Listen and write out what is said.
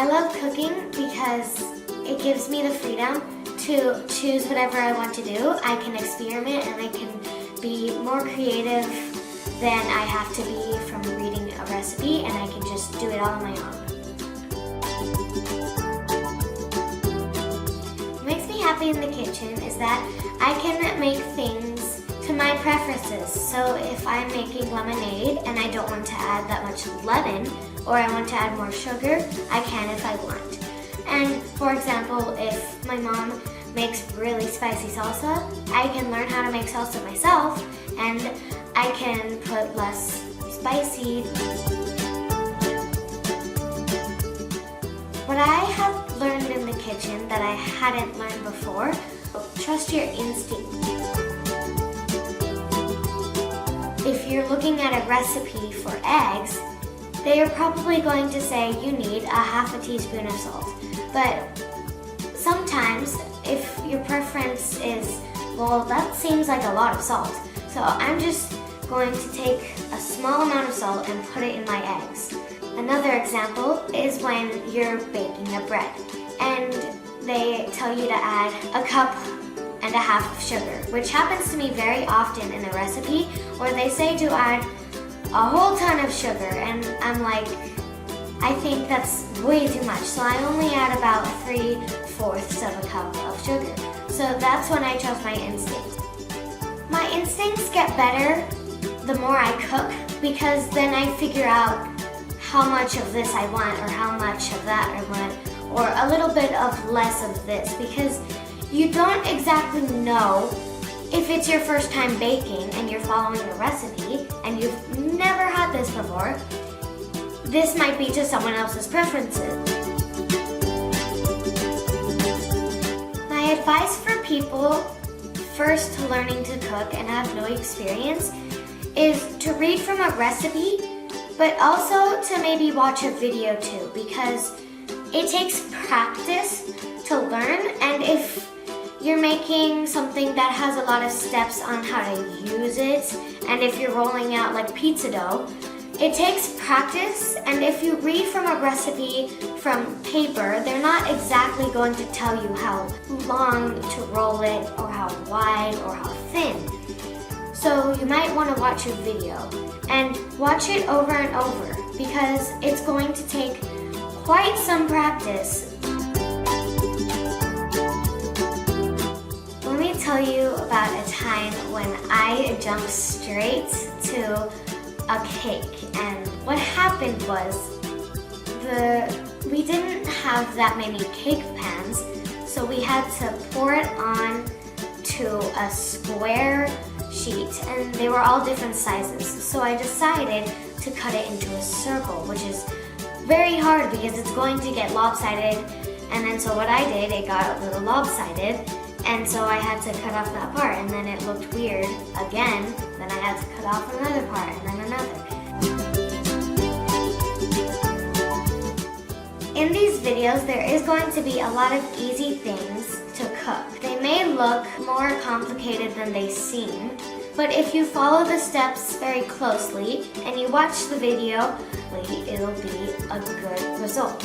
I love cooking because it gives me the freedom to choose whatever I want to do. I can experiment and I can be more creative than I have to be from reading a recipe, and I can just do it all on my own. What makes me happy in the kitchen is that I can make things to my preferences. So if I'm making lemonade and I don't want to add that much lemon, or I want to add more sugar, I can if I want. And for example, if my mom makes really spicy salsa, I can learn how to make salsa myself, and I can put less spicy. What I have learned in the kitchen that I hadn't learned before, trust your instinct. If you're looking at a recipe for eggs, they are probably going to say you need a half a teaspoon of salt. But sometimes, if your preference is, well, that seems like a lot of salt, so I'm just going to take a small amount of salt and put it in my eggs. Another example is when you're baking a bread and they tell you to add a cup and a half of sugar, which happens to me very often in a recipe where they say to add a whole ton of sugar, and I'm like, I think that's way too much, so I only add about 3/4 of a cup of sugar. So that's when I chose my instincts. My instincts get better the more I cook, because then I figure out how much of this I want or how much of that I want, or a little bit of less of this, because you don't exactly know if it's your first time baking and you're following a recipe and you've never had this before. This might be to someone else's preferences. My advice for people first learning to cook and have no experience is to read from a recipe, but also to maybe watch a video too, because it takes practice to learn, and if you're making something that has a lot of steps on how to use it, and if you're rolling out like pizza dough, it takes practice, and if you read from a recipe from paper, they're not exactly going to tell you how long to roll it, or how wide, or how thin. So you might want to watch a video, and watch it over and over, because it's going to take quite some practice. Let me tell you about a time when I jumped straight to a cake, and what happened was we didn't have that many cake pans, so we had to pour it on to a square sheet, and they were all different sizes. So I decided to cut it into a circle, which is very hard because it's going to get lopsided, and then so what I did, it got a little lopsided, and so I had to cut off that part, and then it looked weird again. Then I had to cut off another part, and then another. In these videos, there is going to be a lot of easy things to cook. They may look more complicated than they seem, but if you follow the steps very closely and you watch the video, it'll be a good result.